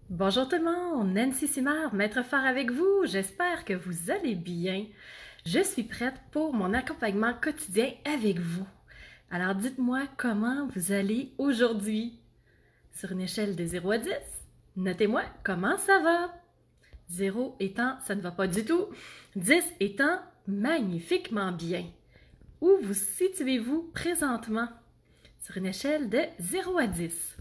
Bonjour tout le monde, Nancy Simard, Maître Phare avec vous. J'espère que vous allez bien. Je suis prête pour mon accompagnement quotidien avec vous. Alors dites-moi comment vous allez aujourd'hui. Sur une échelle de 0 à 10, notez-moi comment ça va. 0 étant ça ne va pas du tout, 10 étant magnifiquement bien. Où vous situez-vous présentement? Sur une échelle de 0 à 10.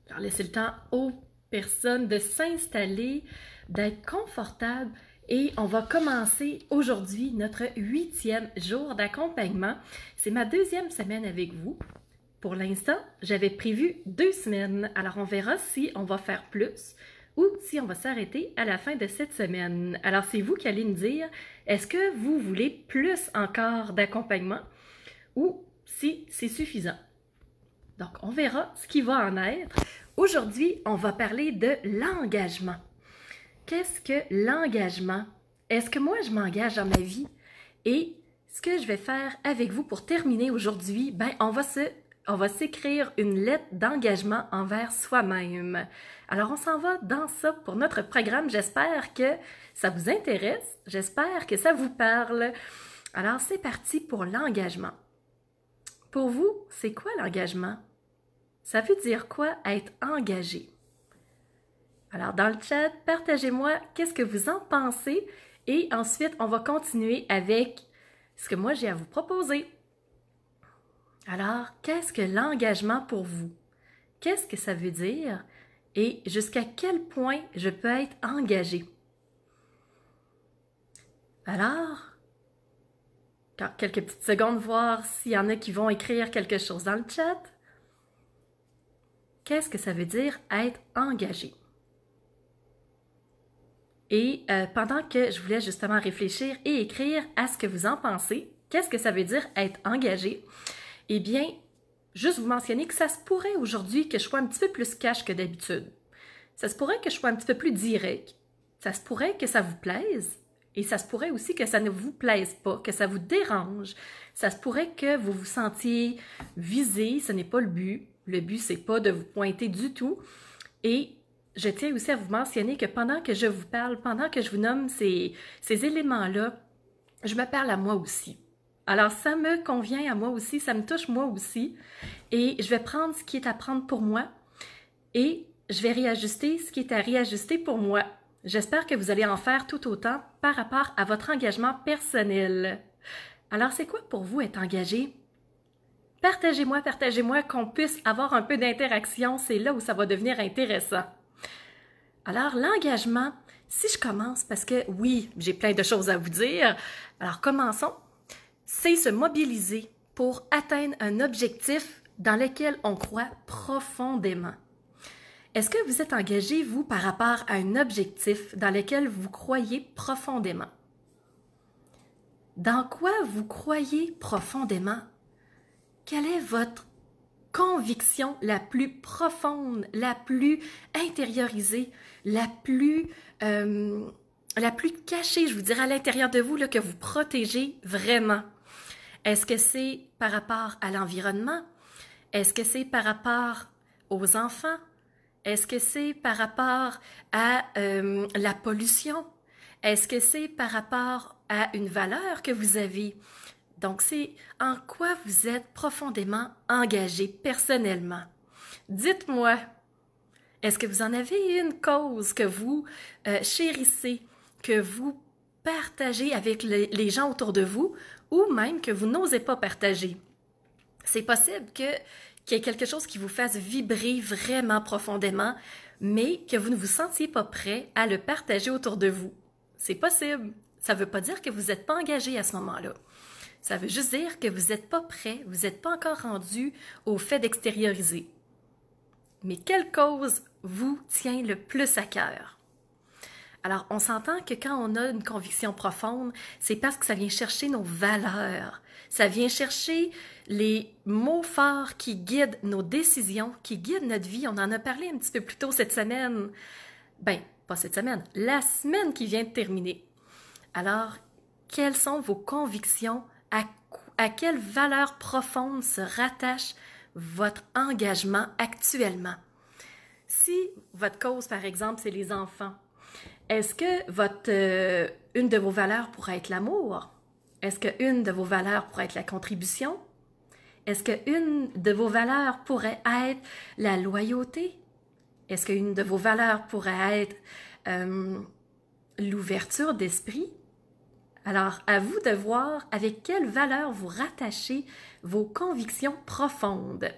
Alors, laissez le temps aux personnes de s'installer, d'être confortables et on va commencer aujourd'hui notre 8e jour d'accompagnement. C'est ma 2e semaine avec vous. Pour l'instant, j'avais prévu 2 semaines. Alors, on verra si on va faire plus ou si on va s'arrêter à la fin de cette semaine. Alors, c'est vous qui allez me dire, est-ce que vous voulez plus encore d'accompagnement ou si c'est suffisant? Donc, on verra ce qui va en être. Aujourd'hui, on va parler de l'engagement. Qu'est-ce que l'engagement? Est-ce que moi, je m'engage dans ma vie? Et ce que je vais faire avec vous pour terminer aujourd'hui, on va s'écrire une lettre d'engagement envers soi-même. Alors, on s'en va dans ça pour notre programme. J'espère que ça vous intéresse. J'espère que ça vous parle. Alors, c'est parti pour l'engagement. Pour vous, c'est quoi l'engagement? Ça veut dire quoi être engagé? Alors, dans le chat, partagez-moi qu'est-ce que vous en pensez et ensuite, on va continuer avec ce que moi j'ai à vous proposer. Alors, qu'est-ce que l'engagement pour vous? Qu'est-ce que ça veut dire? Et jusqu'à quel point je peux être engagé? Alors, quelques petites secondes, voir s'il y en a qui vont écrire quelque chose dans le chat. Qu'est-ce que ça veut dire être engagé? Et pendant que je voulais justement réfléchir et écrire à ce que vous en pensez, qu'est-ce que ça veut dire être engagé? Eh bien, juste vous mentionner que ça se pourrait aujourd'hui que je sois un petit peu plus cash que d'habitude. Ça se pourrait que je sois un petit peu plus direct. Ça se pourrait que ça vous plaise. Et ça se pourrait aussi que ça ne vous plaise pas, que ça vous dérange. Ça se pourrait que vous vous sentiez visé, ce n'est pas le but. Le but, c'est pas de vous pointer du tout. Et je tiens aussi à vous mentionner que pendant que je vous parle, pendant que je vous nomme ces éléments-là, je me parle à moi aussi. Alors, ça me convient à moi aussi, ça me touche moi aussi. Et je vais prendre ce qui est à prendre pour moi et je vais réajuster ce qui est à réajuster pour moi. J'espère que vous allez en faire tout autant par rapport à votre engagement personnel. Alors, c'est quoi pour vous être engagé? Partagez-moi qu'on puisse avoir un peu d'interaction. C'est là où ça va devenir intéressant. Alors, l'engagement, si je commence, parce que oui, j'ai plein de choses à vous dire. Alors, commençons. C'est se mobiliser pour atteindre un objectif dans lequel on croit profondément. Est-ce que vous êtes engagé, vous, par rapport à un objectif dans lequel vous croyez profondément? Dans quoi vous croyez profondément? Quelle est votre conviction la plus profonde, la plus intériorisée, la plus cachée, je vous dirais, à l'intérieur de vous, là, que vous protégez vraiment? Est-ce que c'est par rapport à l'environnement? Est-ce que c'est par rapport aux enfants? Est-ce que c'est par rapport à la pollution? Est-ce que c'est par rapport à une valeur que vous avez? Donc, c'est en quoi vous êtes profondément engagé personnellement. Dites-moi, est-ce que vous en avez une cause que vous chérissez, que vous partagez avec les gens autour de vous ou même que vous n'osez pas partager? C'est possible qu'il y ait quelque chose qui vous fasse vibrer vraiment profondément, mais que vous ne vous sentiez pas prêt à le partager autour de vous. C'est possible. Ça ne veut pas dire que vous n'êtes pas engagé à ce moment-là. Ça veut juste dire que vous n'êtes pas prêt, vous n'êtes pas encore rendu au fait d'extérioriser. Mais quelle cause vous tient le plus à cœur? Alors, on s'entend que quand on a une conviction profonde, c'est parce que ça vient chercher nos valeurs. Ça vient chercher les mots forts qui guident nos décisions, qui guident notre vie. On en a parlé un petit peu plus tôt cette semaine. Pas cette semaine, la semaine qui vient de terminer. Alors, quelles sont vos convictions? À quelle valeur profonde se rattache votre engagement actuellement? Si votre cause, par exemple, c'est les enfants, est-ce que une de vos valeurs pourrait être l'amour? Est-ce qu'une de vos valeurs pourrait être la contribution? Est-ce qu'une de vos valeurs pourrait être la loyauté? Est-ce qu'une de vos valeurs pourrait être l'ouverture d'esprit? Alors, à vous de voir avec quelle valeur vous rattachez vos convictions profondes.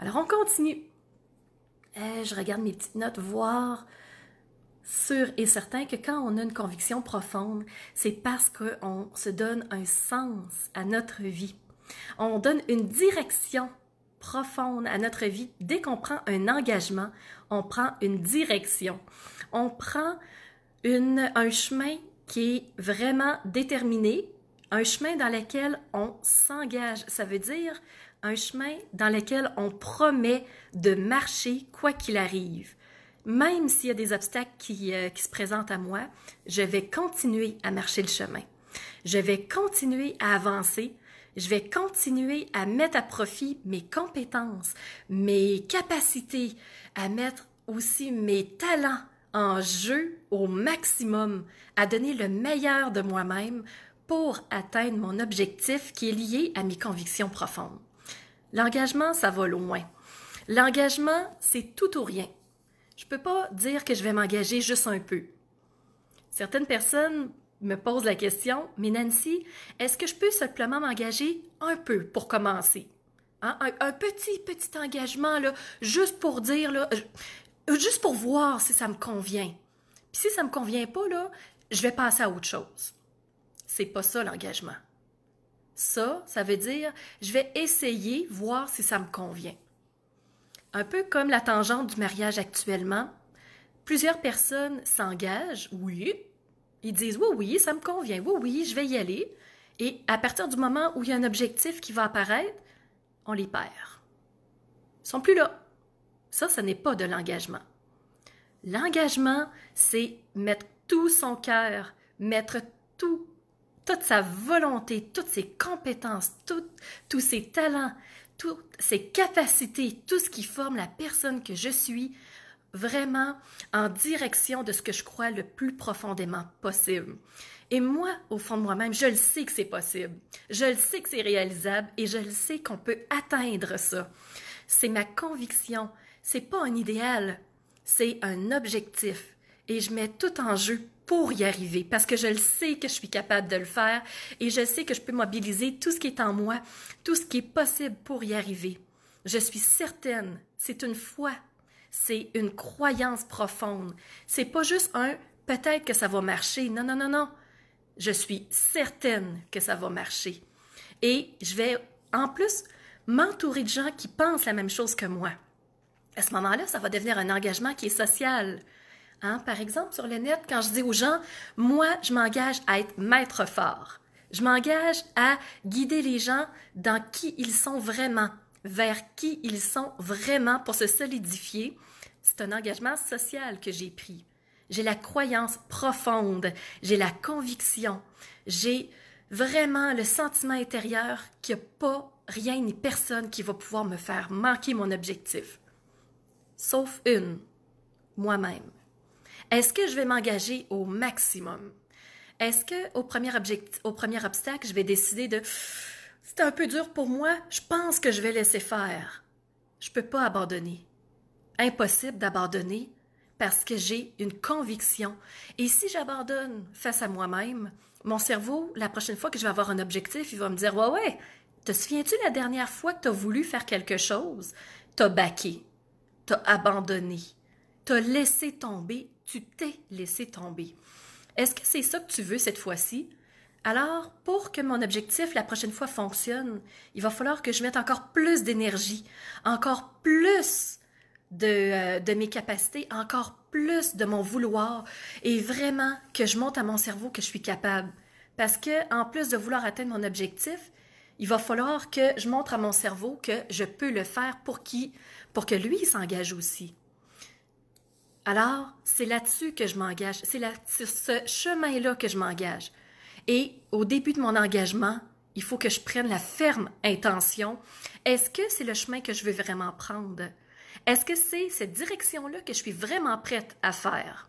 Alors, on continue. Je regarde mes petites notes, voir sûr et certain que quand on a une conviction profonde, c'est parce qu'on se donne un sens à notre vie. On donne une direction profonde à notre vie. Dès qu'on prend un engagement, on prend une direction. On prend un chemin qui est vraiment déterminé, un chemin dans lequel on s'engage. Ça veut dire un chemin dans lequel on promet de marcher quoi qu'il arrive. Même s'il y a des obstacles qui se présentent à moi, je vais continuer à marcher le chemin. Je vais continuer à avancer. Je vais continuer à mettre à profit mes compétences, mes capacités, à mettre aussi mes talents en jeu au maximum, à donner le meilleur de moi-même pour atteindre mon objectif qui est lié à mes convictions profondes. L'engagement, ça va loin. L'engagement, c'est tout ou rien. Je ne peux pas dire que je vais m'engager juste un peu. Certaines personnes me posent la question, mais Nancy, est-ce que je peux simplement m'engager un peu pour commencer? Hein? Un petit engagement, là, juste pour dire, là, juste pour voir si ça me convient. Puis si ça ne me convient pas, là, je vais passer à autre chose. C'est pas ça l'engagement. Ça veut dire, je vais essayer, voir si ça me convient. Un peu comme la tangente du mariage actuellement, plusieurs personnes s'engagent, oui, ils disent oui, ça me convient, oui, je vais y aller. Et à partir du moment où il y a un objectif qui va apparaître, on les perd. Ils sont plus là. Ça n'est pas de l'engagement. L'engagement, c'est mettre tout son cœur, mettre toute sa volonté, toutes ses compétences, tous ses talents, toutes ses capacités, tout ce qui forme la personne que je suis, vraiment en direction de ce que je crois le plus profondément possible. Et moi, au fond de moi-même, je le sais que c'est possible. Je le sais que c'est réalisable et je le sais qu'on peut atteindre ça. C'est ma conviction. C'est pas un idéal, c'est un objectif. Et je mets tout en jeu pour y arriver parce que je le sais que je suis capable de le faire et je sais que je peux mobiliser tout ce qui est en moi, tout ce qui est possible pour y arriver. Je suis certaine, c'est une foi, c'est une croyance profonde. C'est pas juste un « peut-être que ça va marcher ». Non. Je suis certaine que ça va marcher. Et je vais, en plus, m'entourer de gens qui pensent la même chose que moi. À ce moment-là, ça va devenir un engagement qui est social. Hein? Par exemple, sur le net, quand je dis aux gens, moi, je m'engage à être maître fort. Je m'engage à guider les gens dans qui ils sont vraiment, vers qui ils sont vraiment pour se solidifier. C'est un engagement social que j'ai pris. J'ai la croyance profonde, j'ai la conviction, j'ai vraiment le sentiment intérieur qu'il n'y a pas rien ni personne qui va pouvoir me faire manquer mon objectif. Sauf moi-même. Est-ce que je vais m'engager au maximum? Est-ce qu'au premier obstacle, je vais décider de « c'est un peu dur pour moi, je pense que je vais laisser faire ». Je ne peux pas abandonner. Impossible d'abandonner parce que j'ai une conviction. Et si j'abandonne face à moi-même, mon cerveau, la prochaine fois que je vais avoir un objectif, il va me dire « Ouais, te souviens-tu la dernière fois que tu as voulu faire quelque chose? Tu as baqué, tu as abandonné, tu as laissé tomber, tu t'es laissé tomber. Est-ce que c'est ça que tu veux cette fois-ci? Alors, pour que mon objectif la prochaine fois fonctionne, il va falloir que je mette encore plus d'énergie, encore plus de mes capacités, encore plus de mon vouloir et vraiment que je montre à mon cerveau que je suis capable. Parce que, en plus de vouloir atteindre mon objectif, il va falloir que je montre à mon cerveau que je peux le faire pour que lui il s'engage aussi. Alors, c'est là-dessus que je m'engage, c'est sur ce chemin-là que je m'engage. Et au début de mon engagement, il faut que je prenne la ferme intention. Est-ce que c'est le chemin que je veux vraiment prendre? Est-ce que c'est cette direction-là que je suis vraiment prête à faire?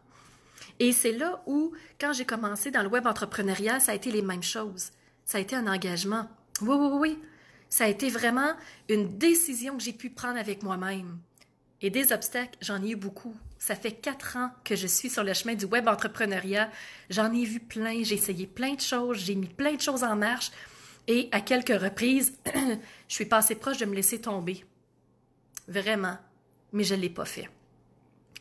Et c'est là où, quand j'ai commencé dans le web entrepreneuriat, ça a été les mêmes choses. Ça a été un engagement. Oui, oui, oui. Ça a été vraiment une décision que j'ai pu prendre avec moi-même. Et des obstacles, j'en ai eu beaucoup. Ça fait 4 ans que je suis sur le chemin du web entrepreneuriat. J'en ai vu plein, j'ai essayé plein de choses, j'ai mis plein de choses en marche. Et à quelques reprises, je suis passée proche de me laisser tomber. Vraiment. Mais je ne l'ai pas fait.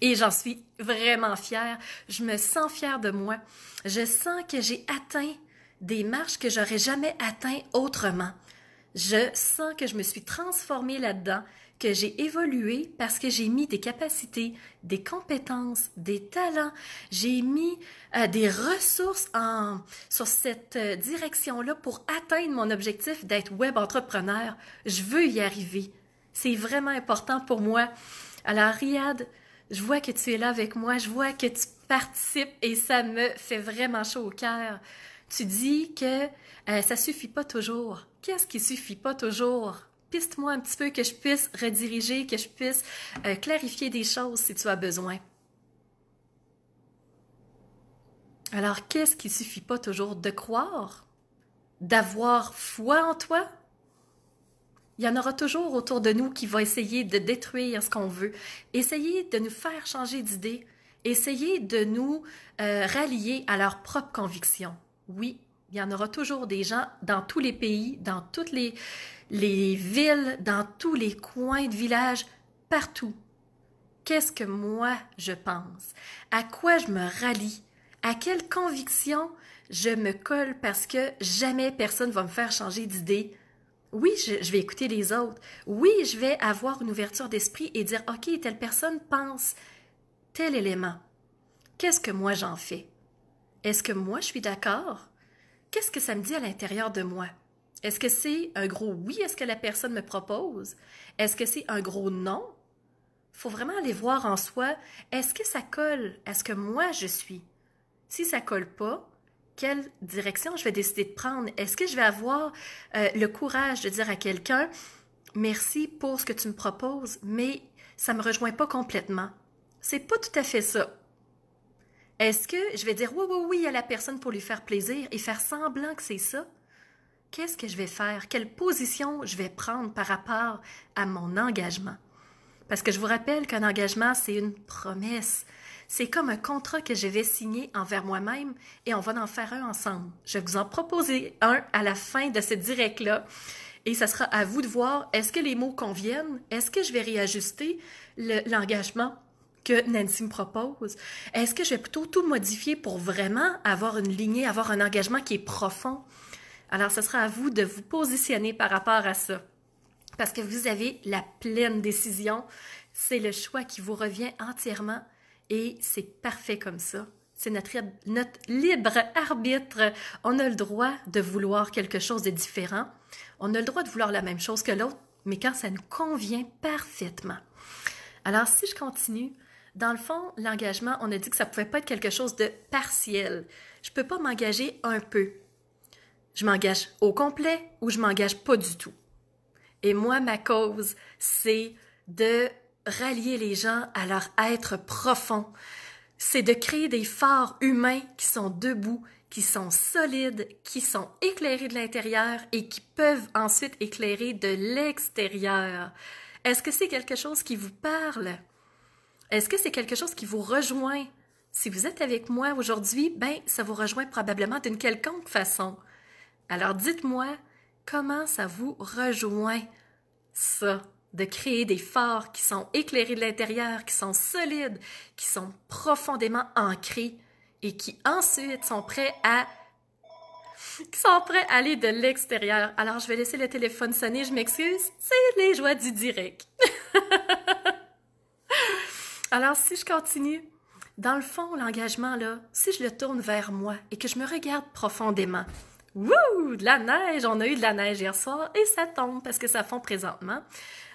Et j'en suis vraiment fière. Je me sens fière de moi. Je sens que j'ai atteint des marches que j'aurais jamais atteint autrement. Je sens que je me suis transformée là-dedans, que j'ai évolué parce que j'ai mis des capacités, des compétences, des talents. J'ai mis des ressources sur cette direction-là pour atteindre mon objectif d'être web entrepreneur. Je veux y arriver. C'est vraiment important pour moi. Alors, Riyad, je vois que tu es là avec moi, je vois que tu participes et ça me fait vraiment chaud au cœur. Tu dis que ça suffit pas toujours. Qu'est-ce qui suffit pas toujours? Piste-moi un petit peu que je puisse rediriger, que je puisse clarifier des choses si tu as besoin. Alors, qu'est-ce qui suffit pas toujours? De croire? D'avoir foi en toi? Il y en aura toujours autour de nous qui vont essayer de détruire ce qu'on veut, essayer de nous faire changer d'idée, essayer de nous rallier à leurs propres convictions. Oui, il y en aura toujours des gens dans tous les pays, dans toutes les villes, dans tous les coins de villages, partout. Qu'est-ce que moi je pense? À quoi je me rallie? À quelle conviction je me colle parce que jamais personne va me faire changer d'idée? Oui, je vais écouter les autres. Oui, je vais avoir une ouverture d'esprit et dire, OK, telle personne pense tel élément. Qu'est-ce que moi j'en fais? Est-ce que moi je suis d'accord? Qu'est-ce que ça me dit à l'intérieur de moi? Est-ce que c'est un gros oui à ce que la personne me propose? Est-ce que c'est un gros non? Il faut vraiment aller voir en soi, est-ce que ça colle à ce que moi je suis? Si ça colle pas, quelle direction je vais décider de prendre? Est-ce que je vais avoir le courage de dire à quelqu'un merci pour ce que tu me proposes, mais ça me rejoint pas complètement? C'est pas tout à fait ça. Est-ce que je vais dire oui, oui, oui à la personne pour lui faire plaisir et faire semblant que c'est ça? Qu'est-ce que je vais faire? Quelle position je vais prendre par rapport à mon engagement? Parce que je vous rappelle qu'un engagement, c'est une promesse. C'est comme un contrat que je vais signer envers moi-même et on va en faire un ensemble. Je vais vous en proposer un à la fin de ce direct-là et ça sera à vous de voir, est-ce que les mots conviennent? Est-ce que je vais réajuster l'engagement que Nancy me propose? Est-ce que je vais plutôt tout modifier pour vraiment avoir une lignée, avoir un engagement qui est profond? Alors, ce sera à vous de vous positionner par rapport à ça. Parce que vous avez la pleine décision. C'est le choix qui vous revient entièrement et c'est parfait comme ça. C'est notre libre arbitre. On a le droit de vouloir quelque chose de différent. On a le droit de vouloir la même chose que l'autre, mais quand ça nous convient parfaitement. Alors, si je continue, dans le fond, l'engagement, on a dit que ça ne pouvait pas être quelque chose de partiel. Je ne peux pas m'engager un peu. Je m'engage au complet ou je m'engage pas du tout. Et moi, ma cause, c'est de rallier les gens à leur être profond. C'est de créer des phares humains qui sont debout, qui sont solides, qui sont éclairés de l'intérieur et qui peuvent ensuite éclairer de l'extérieur. Est-ce que c'est quelque chose qui vous parle? Est-ce que c'est quelque chose qui vous rejoint? Si vous êtes avec moi aujourd'hui, ça vous rejoint probablement d'une quelconque façon. Alors dites-moi, comment ça vous rejoint, ça, de créer des phares qui sont éclairés de l'intérieur, qui sont solides, qui sont profondément ancrés et qui ensuite sont prêts à aller de l'extérieur. Alors, je vais laisser le téléphone sonner, je m'excuse, c'est les joies du direct. Alors, si je continue, dans le fond, l'engagement, là, si je le tourne vers moi et que je me regarde profondément, wouh, de la neige! On a eu de la neige hier soir et ça tombe parce que ça fond présentement.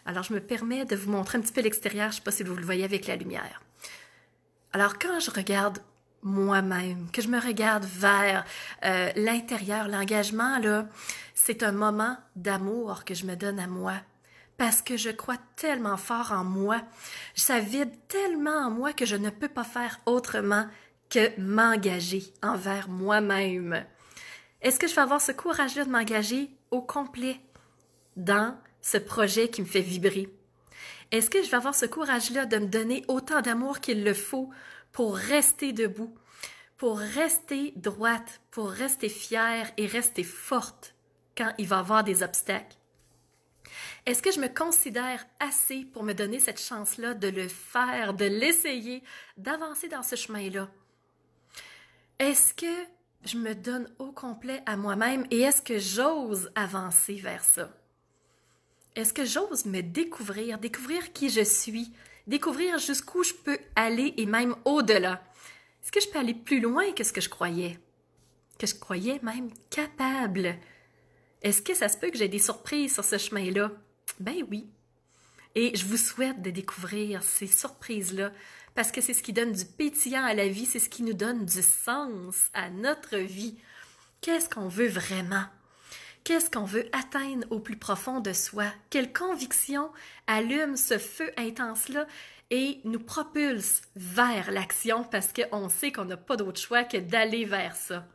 Alors, je me permets de vous montrer un petit peu l'extérieur. Je ne sais pas si vous le voyez avec la lumière. Alors, quand je regarde moi-même, que je me regarde vers l'intérieur, l'engagement, là, c'est un moment d'amour que je me donne à moi. parce que je crois tellement fort en moi. Ça vibre tellement en moi que je ne peux pas faire autrement que m'engager envers moi-même. Est-ce que je vais avoir ce courage-là de m'engager au complet dans ce projet qui me fait vibrer? Est-ce que je vais avoir ce courage-là de me donner autant d'amour qu'il le faut pour rester debout, pour rester droite, pour rester fière et rester forte quand il va y avoir des obstacles? Est-ce que je me considère assez pour me donner cette chance-là de le faire, de l'essayer, d'avancer dans ce chemin-là? Est-ce que je me donne au complet à moi-même et est-ce que j'ose avancer vers ça? Est-ce que j'ose me découvrir qui je suis, découvrir jusqu'où je peux aller et même au-delà? Est-ce que je peux aller plus loin que ce que je croyais même capable? Est-ce que ça se peut que j'ai des surprises sur ce chemin-là? Ben oui. Et je vous souhaite de découvrir ces surprises-là parce que c'est ce qui donne du pétillant à la vie, c'est ce qui nous donne du sens à notre vie. Qu'est-ce qu'on veut vraiment? Qu'est-ce qu'on veut atteindre au plus profond de soi? Quelle conviction allume ce feu intense-là et nous propulse vers l'action parce qu'on sait qu'on n'a pas d'autre choix que d'aller vers ça.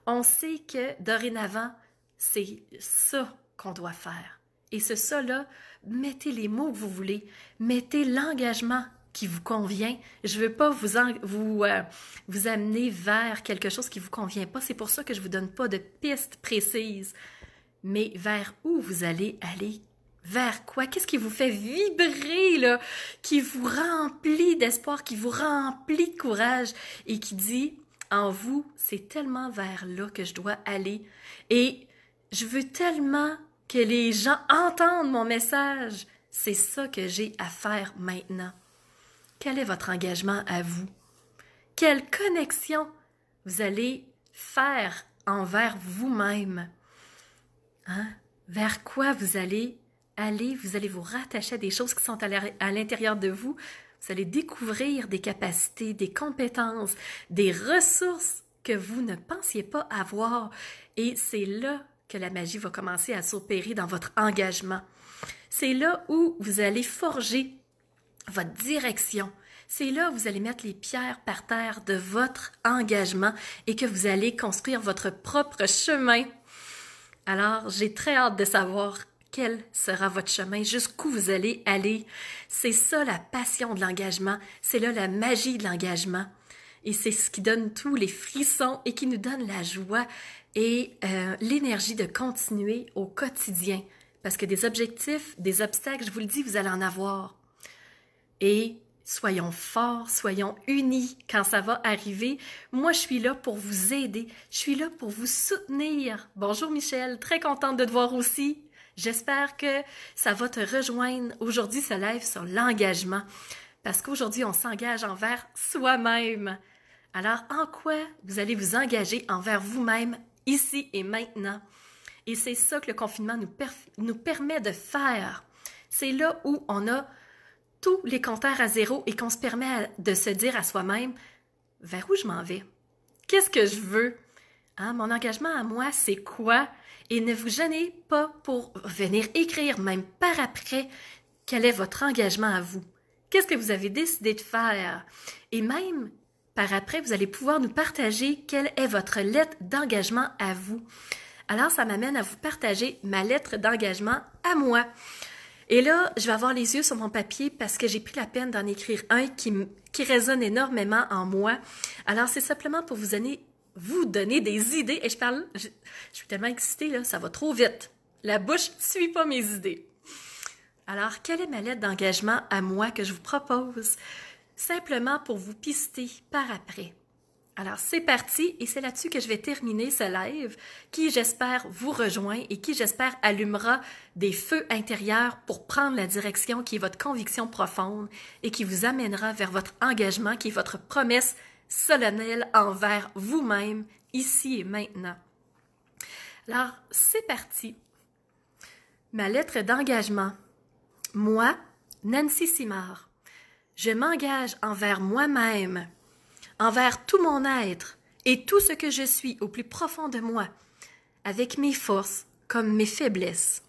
On sait que dorénavant, c'est ça qu'on doit faire. Et ce ça-là, mettez les mots que vous voulez, mettez l'engagement qui vous convient. Je ne veux pas vous amener vers quelque chose qui ne vous convient pas. C'est pour ça que je ne vous donne pas de pistes précises. Mais vers où vous allez aller? Vers quoi? Qu'est-ce qui vous fait vibrer, là? Qui vous remplit d'espoir, qui vous remplit de courage et qui dit, en vous, c'est tellement vers là que je dois aller. Et je veux tellement que les gens entendent mon message. C'est ça que j'ai à faire maintenant. Quel est votre engagement à vous? Quelle connexion vous allez faire envers vous-même? Hein? Vers quoi vous allez aller? Vous allez vous rattacher à des choses qui sont à l'intérieur de vous. Vous allez découvrir des capacités, des compétences, des ressources que vous ne pensiez pas avoir. Et c'est là que la magie va commencer à s'opérer dans votre engagement. C'est là où vous allez forger votre direction. C'est là où vous allez mettre les pierres par terre de votre engagement et que vous allez construire votre propre chemin. Alors, j'ai très hâte de savoir quel sera votre chemin, jusqu'où vous allez aller. C'est ça la passion de l'engagement, c'est là la magie de l'engagement. Et c'est ce qui donne tous les frissons et qui nous donne la joie et l'énergie de continuer au quotidien. Parce que des objectifs, des obstacles, je vous le dis, vous allez en avoir. Et soyons forts, soyons unis quand ça va arriver. Moi, je suis là pour vous aider. Je suis là pour vous soutenir. Bonjour Michel, très contente de te voir aussi. J'espère que ça va te rejoindre. Aujourd'hui, se lève sur l'engagement. Parce qu'aujourd'hui, on s'engage envers soi-même. Alors, en quoi vous allez vous engager envers vous-même, ici et maintenant? Et c'est ça que le confinement nous permet de faire. C'est là où on a tous les compteurs à zéro et qu'on se permet de se dire à soi-même, vers où je m'en vais? Qu'est-ce que je veux? Hein, mon engagement à moi, c'est quoi? Et ne vous gênez pas pour venir écrire, même par après, quel est votre engagement à vous? Qu'est-ce que vous avez décidé de faire? Et même par après, vous allez pouvoir nous partager quelle est votre lettre d'engagement à vous. Alors, ça m'amène à vous partager ma lettre d'engagement à moi. Et là, je vais avoir les yeux sur mon papier parce que j'ai pris la peine d'en écrire un qui résonne énormément en moi. Alors, c'est simplement pour vous donner des idées. Et je suis tellement excitée, là, ça va trop vite. La bouche ne suit pas mes idées. Alors, quelle est ma lettre d'engagement à moi que je vous propose? Simplement pour vous pister par après. Alors, c'est parti et c'est là-dessus que je vais terminer ce live qui, j'espère, vous rejoint et qui, j'espère, allumera des feux intérieurs pour prendre la direction qui est votre conviction profonde et qui vous amènera vers votre engagement, qui est votre promesse solennelle envers vous-même, ici et maintenant. Alors, c'est parti. Ma lettre d'engagement. Moi, Nancy Simard, je m'engage envers moi-même, envers tout mon être et tout ce que je suis au plus profond de moi, avec mes forces comme mes faiblesses.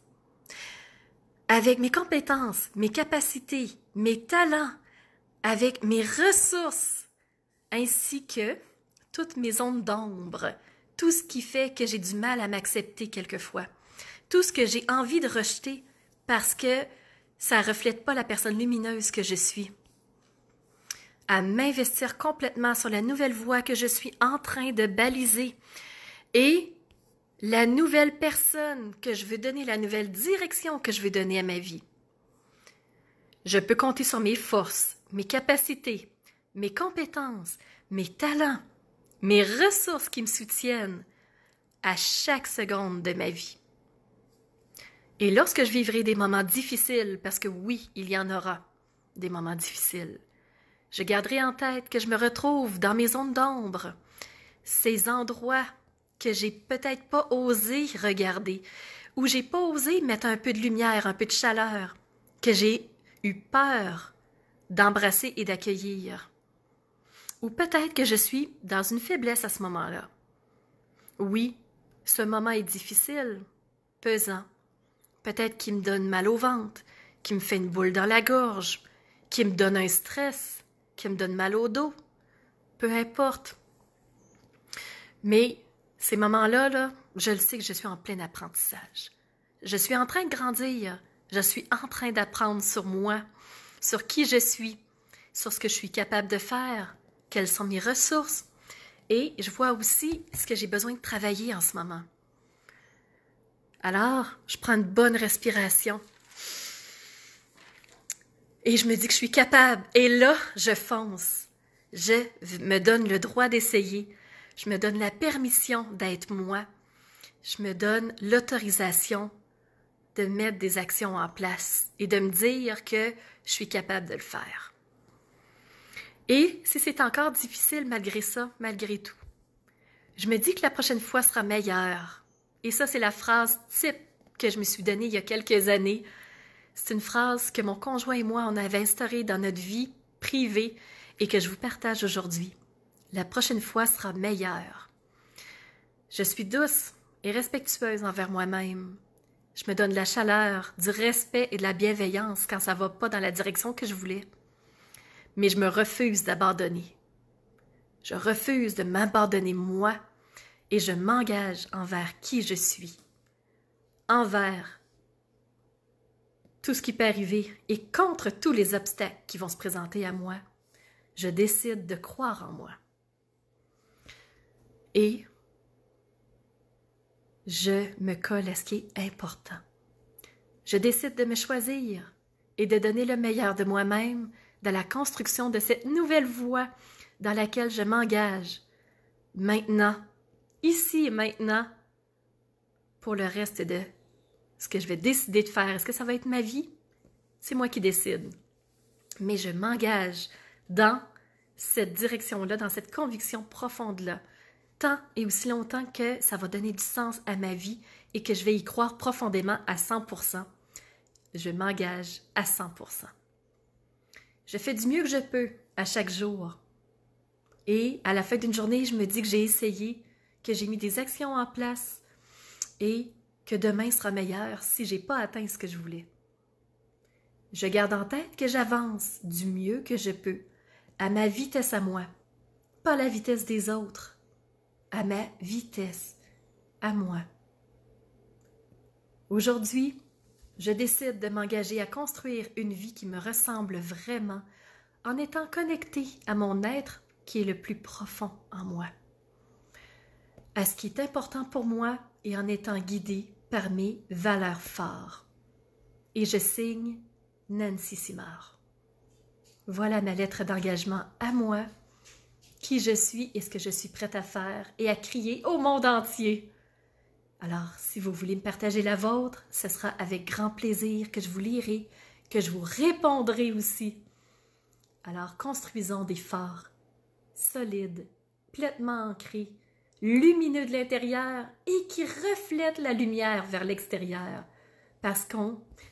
avec mes compétences, mes capacités, mes talents, avec mes ressources, ainsi que toutes mes ondes d'ombre, tout ce qui fait que j'ai du mal à m'accepter quelquefois, tout ce que j'ai envie de rejeter parce que ça ne reflète pas la personne lumineuse que je suis. À m'investir complètement sur la nouvelle voie que je suis en train de baliser et la nouvelle personne que je veux donner, la nouvelle direction que je veux donner à ma vie. Je peux compter sur mes forces, mes capacités, mes compétences, mes talents, mes ressources qui me soutiennent à chaque seconde de ma vie. Et lorsque je vivrai des moments difficiles, parce que oui, il y en aura des moments difficiles, je garderai en tête que je me retrouve dans mes zones d'ombre, ces endroits que j'ai peut-être pas osé regarder, où j'ai pas osé mettre un peu de lumière, un peu de chaleur, que j'ai eu peur d'embrasser et d'accueillir. Ou peut-être que je suis dans une faiblesse à ce moment-là. Oui, ce moment est difficile, pesant. Peut-être qu'il me donne mal au ventre, qu'il me fait une boule dans la gorge, qu'il me donne un stress, qu'il me donne mal au dos. Peu importe. Mais ces moments-là, là, je le sais que je suis en plein apprentissage. Je suis en train de grandir. Je suis en train d'apprendre sur moi, sur qui je suis, sur ce que je suis capable de faire, quelles sont mes ressources. Et je vois aussi ce que j'ai besoin de travailler en ce moment. Alors, je prends une bonne respiration. Et je me dis que je suis capable. Et là, je fonce. Je me donne le droit d'essayer. Je me donne la permission d'être moi. Je me donne l'autorisation de mettre des actions en place et de me dire que je suis capable de le faire. Et si c'est encore difficile malgré ça, malgré tout, je me dis que la prochaine fois sera meilleure. Et ça, c'est la phrase type que je me suis donnée il y a quelques années. C'est une phrase que mon conjoint et moi, on avait instaurée dans notre vie privée et que je vous partage aujourd'hui. La prochaine fois sera meilleure. Je suis douce et respectueuse envers moi-même. Je me donne de la chaleur, du respect et de la bienveillance quand ça ne va pas dans la direction que je voulais. Mais je me refuse d'abandonner. Je refuse de m'abandonner moi et je m'engage envers qui je suis, envers tout ce qui peut arriver et contre tous les obstacles qui vont se présenter à moi. Je décide de croire en moi. Et je me colle à ce qui est important. Je décide de me choisir et de donner le meilleur de moi-même dans la construction de cette nouvelle voie dans laquelle je m'engage maintenant, ici et maintenant, pour le reste de ce que je vais décider de faire. Est-ce que ça va être ma vie? C'est moi qui décide. Mais je m'engage dans cette direction-là, dans cette conviction profonde-là, tant et aussi longtemps que ça va donner du sens à ma vie et que je vais y croire profondément à 100%. Je m'engage à 100%. Je fais du mieux que je peux à chaque jour. Et à la fin d'une journée, je me dis que j'ai essayé, que j'ai mis des actions en place et que demain sera meilleur si je n'ai pas atteint ce que je voulais. Je garde en tête que j'avance du mieux que je peux, à ma vitesse à moi, pas à la vitesse des autres, à ma vitesse à moi. Aujourd'hui, je décide de m'engager à construire une vie qui me ressemble vraiment en étant connectée à mon être qui est le plus profond en moi, à ce qui est important pour moi et en étant guidée par mes valeurs fortes. Et je signe Nancy Simard. Voilà ma lettre d'engagement à moi, qui je suis et ce que je suis prête à faire et à crier au monde entier. Alors, si vous voulez me partager la vôtre, ce sera avec grand plaisir que je vous lirai, que je vous répondrai aussi. Alors, construisons des forts, solides, pleinement ancrés, lumineux de l'intérieur et qui reflètent la lumière vers l'extérieur. Parce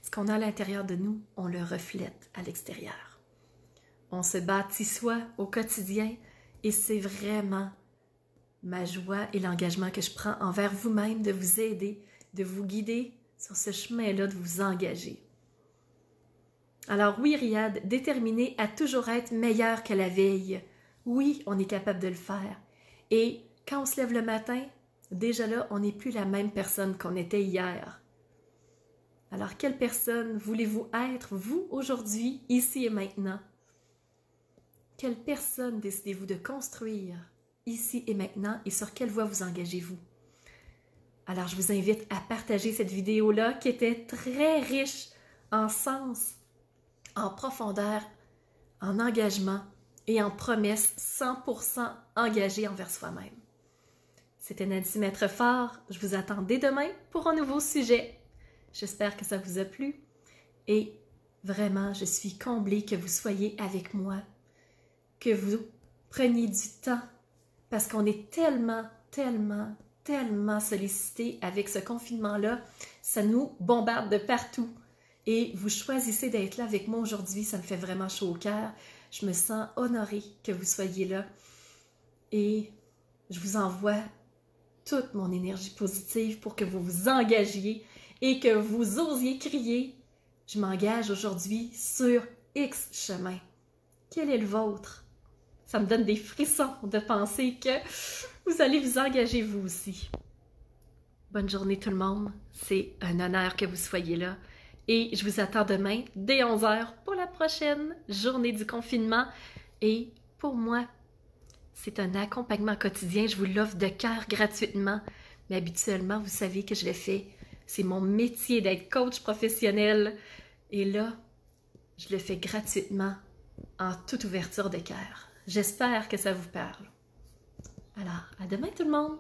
ce qu'on a à l'intérieur de nous, on le reflète à l'extérieur. On se bâtit soi au quotidien et c'est vraiment ma joie et l'engagement que je prends envers vous-même de vous aider, de vous guider sur ce chemin-là, de vous engager. Alors oui, Riyad, déterminé à toujours être meilleur que la veille. Oui, on est capable de le faire. Et quand on se lève le matin, déjà là, on n'est plus la même personne qu'on était hier. Alors, quelle personne voulez-vous être, vous, aujourd'hui, ici et maintenant? Quelle personne décidez-vous de construire, ici et maintenant, et sur quelle voie vous engagez-vous? Alors, je vous invite à partager cette vidéo-là qui était très riche en sens, en profondeur, en engagement et en promesses 100% engagées envers soi-même. C'était Nancy Maîtrefort. Je vous attends dès demain pour un nouveau sujet. J'espère que ça vous a plu et vraiment, je suis comblée que vous soyez avec moi, que vous preniez du temps parce qu'on est tellement sollicité avec ce confinement-là. Ça nous bombarde de partout et vous choisissez d'être là avec moi aujourd'hui. Ça me fait vraiment chaud au cœur. Je me sens honorée que vous soyez là et je vous envoie toute mon énergie positive pour que vous vous engagiez et que vous osiez crier « Je m'engage aujourd'hui sur X chemin. » Quel est le vôtre? Ça me donne des frissons de penser que vous allez vous engager vous aussi. Bonne journée tout le monde. C'est un honneur que vous soyez là. Et je vous attends demain dès 11h pour la prochaine journée du confinement. Et pour moi, c'est un accompagnement quotidien. Je vous l'offre de cœur gratuitement. Mais habituellement, vous savez que je le fais. C'est mon métier d'être coach professionnel. Et là, je le fais gratuitement en toute ouverture de cœur. J'espère que ça vous parle. Alors, à demain tout le monde!